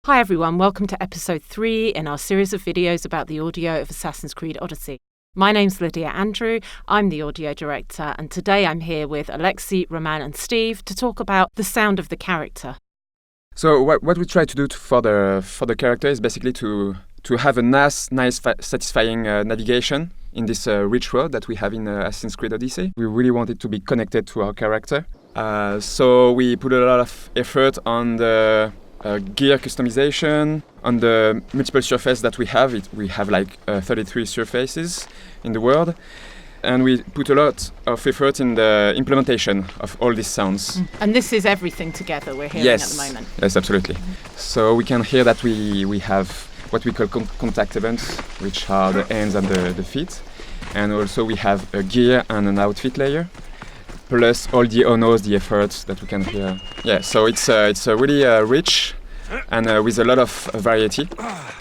Hi everyone, welcome to episode 3 in our series of videos about the audio of Assassin's Creed Odyssey. My name's Lydia Andrew, I'm the audio director, and today I'm here with Alexei, Roman and Steve to talk about the sound of the character. So what we try to do for the character is basically to have a nice satisfying navigation in this rich world that we have in Assassin's Creed Odyssey. We really want it to be connected to our character. So we put a lot of effort on the gear customization, on the multiple surfaces that we have. We have like 33 surfaces in the world. And we put a lot of effort in the implementation of all these sounds. And this is everything together we're hearing at the moment. Yes, absolutely. So we can hear that we have what we call contact events, which are the hands and the feet. And also we have a gear and an outfit layer, plus all the honors, the efforts that we can hear. Yeah, so it's a really rich and with a lot of variety.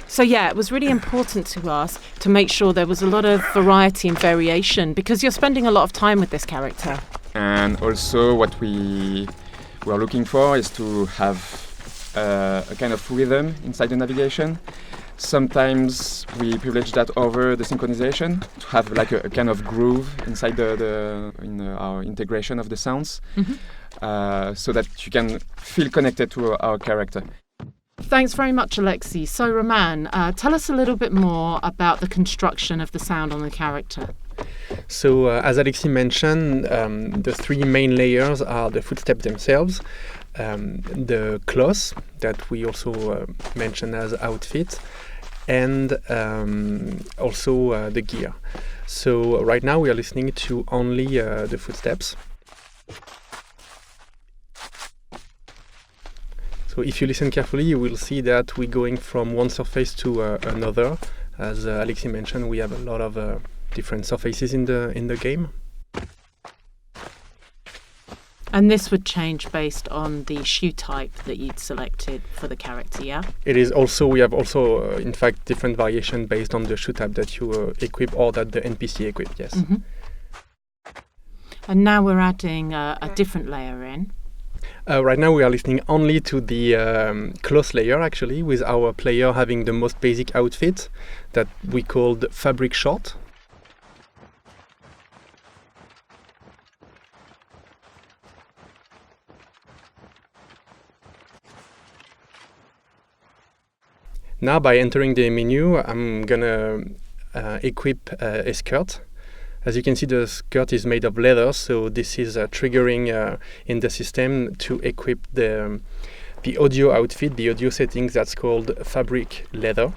So yeah, it was really important to us to make sure there was a lot of variety and variation because you're spending a lot of time with this character. And also what we are looking for is to have a kind of rhythm inside the navigation. Sometimes we privilege that over the synchronization to have like a kind of groove inside our integration of the sounds, so that you can feel connected to our character. Thanks very much, Alexei. So, Roman, tell us a little bit more about the construction of the sound on the character. So, as Alexei mentioned, the three main layers are the footsteps themselves, the clothes that we also mention as outfit, and also the gear. So, right now we are listening to only the footsteps. So if you listen carefully, you will see that we're going from one surface to another. As Alexei mentioned, we have a lot of different surfaces in the game. And this would change based on the shoe type that you'd selected for the character, yeah? It is also, we have also, in fact, different variation based on the shoe type that you equip or that the NPC equip, yes. Mm-hmm. And now we're adding a different layer in. Right now we are listening only to the cloth layer, actually, with our player having the most basic outfit that we called fabric short. Now by entering the menu, I'm gonna equip a skirt. As you can see, the skirt is made of leather, so this is triggering in the system to equip the audio outfit, the audio settings that's called fabric leather.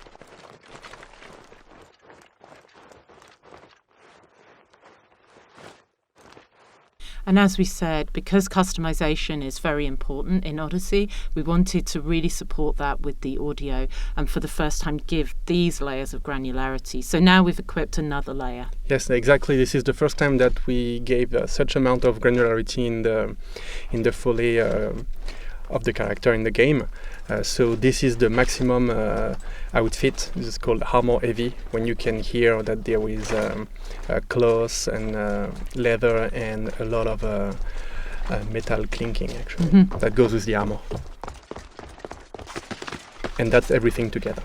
And as we said, because customization is very important in Odyssey, we wanted to really support that with the audio and for the first time give these layers of granularity. So now we've equipped another layer. Yes, exactly. This is the first time that we gave such amount of granularity in the Foley of the character in the game. So this is the maximum outfit. This is called armor heavy, when you can hear that there is cloth and leather and a lot of metal clinking, actually, that goes with the armor. And that's everything together.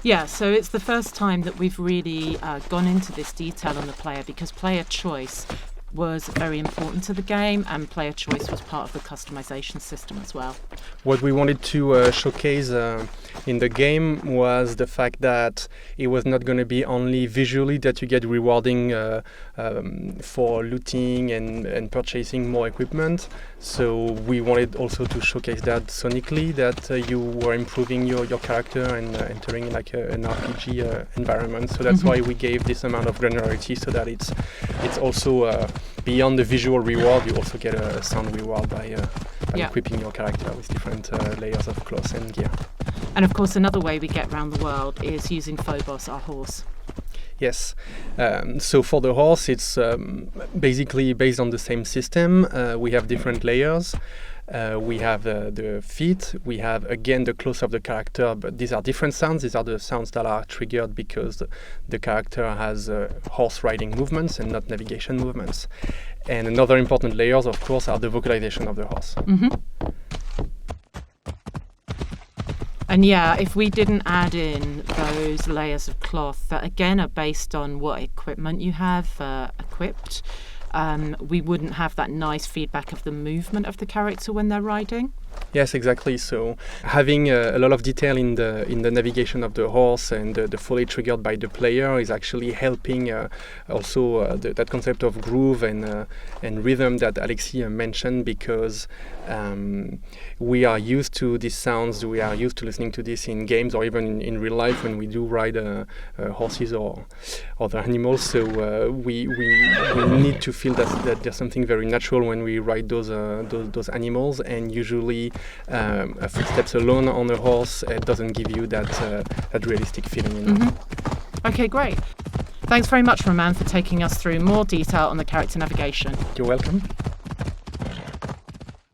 Yeah, so it's the first time that we've really gone into this detail on the player because player choice was very important to the game and player choice was part of the customization system as well. What we wanted to showcase in the game was the fact that it was not going to be only visually that you get rewarding for looting and purchasing more equipment. So we wanted also to showcase that sonically, that you were improving your character and entering like an RPG environment. So that's why we gave this amount of granularity, so that it's also beyond the visual reward, you also get a sound reward by equipping your character with different layers of clothes and gear. And of course, another way we get around the world is using Phobos, our horse. Yes. So for the horse, it's basically based on the same system. We have different layers. We have the feet. We have, again, the close of the character, but these are different sounds. These are the sounds that are triggered because the character has horse riding movements and not navigation movements. And another important layers, of course, are the vocalization of the horse. Mm-hmm. And yeah, if we didn't add in those layers of cloth that again are based on what equipment you have equipped, we wouldn't have that nice feedback of the movement of the character when they're riding. Yes, exactly. So having a lot of detail in the navigation of the horse and the foley triggered by the player is actually helping also that concept of groove and rhythm that Alexis mentioned, because we are used to these sounds. We are used to listening to this in games or even in real life when we do ride horses or other animals. So we need to feel that there's something very natural when we ride those animals, and usually footsteps alone on a horse doesn't give you that realistic feeling. You know? Mm-hmm. Okay, great. Thanks very much, Roman, for taking us through more detail on the character navigation. You're welcome.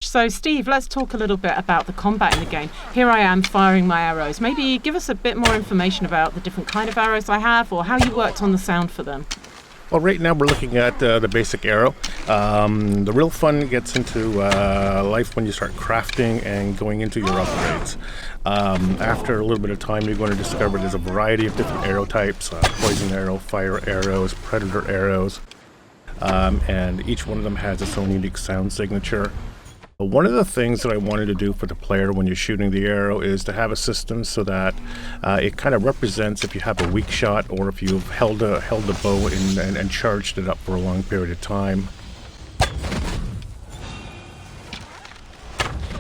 So, Steve, let's talk a little bit about the combat in the game. Here I am firing my arrows. Maybe give us a bit more information about the different kind of arrows I have, or how you worked on the sound for them. Well, right now we're looking at the basic arrow. The real fun gets into life when you start crafting and going into your upgrades. After a little bit of time, you're going to discover there's a variety of different arrow types: poison arrow, fire arrows, predator arrows, and each one of them has its own unique sound signature. One of the things that I wanted to do for the player when you're shooting the arrow is to have a system so that it kind of represents if you have a weak shot or if you've held the bow and charged it up for a long period of time.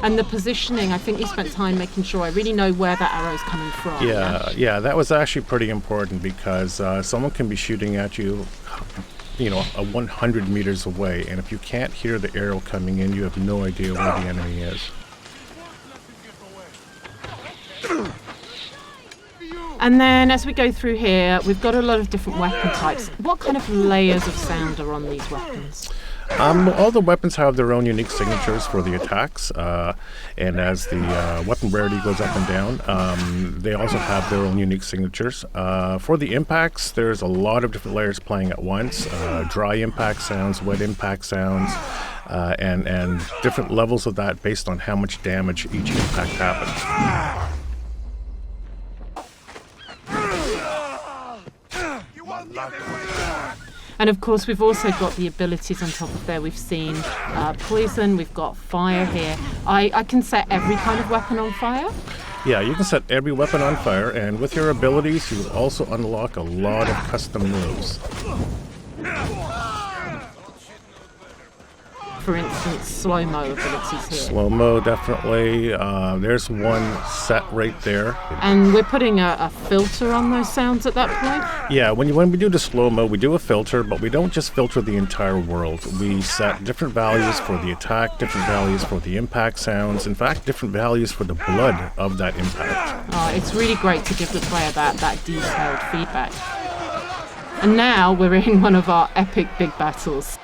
And the positioning, I think you spent time making sure I really know where that arrow's coming from. Yeah, that was actually pretty important, because someone can be shooting at you, 100 meters away, and if you can't hear the arrow coming in, you have no idea where the enemy is. And then as we go through here, we've got a lot of different weapon types. What kind of layers of sound are on these weapons? All the weapons have their own unique signatures for the attacks, and as the weapon rarity goes up and down, they also have their own unique signatures. For the impacts, there's a lot of different layers playing at once: dry impact sounds, wet impact sounds, and different levels of that based on how much damage each impact happens. And of course, we've also got the abilities on top of there. We've seen poison, we've got fire here. I can set every kind of weapon on fire? Yeah, you can set every weapon on fire, and with your abilities, you will also unlock a lot of custom moves. For instance, slow-mo abilities here. Slow-mo, definitely. There's one set right there. And we're putting a filter on those sounds at that point? Yeah, when we do the slow-mo, we do a filter, but we don't just filter the entire world. We set different values for the attack, different values for the impact sounds, in fact, different values for the blood of that impact. Oh, it's really great to give the player that detailed feedback. And now we're in one of our epic big battles.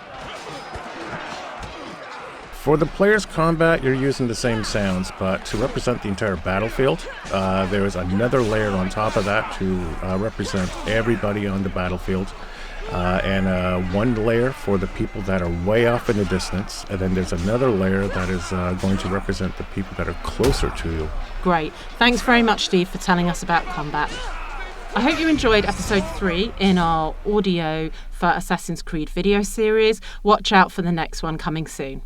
For the player's combat, you're using the same sounds, but to represent the entire battlefield, there is another layer on top of that to represent everybody on the battlefield, and one layer for the people that are way off in the distance, and then there's another layer that is going to represent the people that are closer to you. Great. Thanks very much, Steve, for telling us about combat. I hope you enjoyed episode 3 in our audio for Assassin's Creed video series. Watch out for the next one coming soon.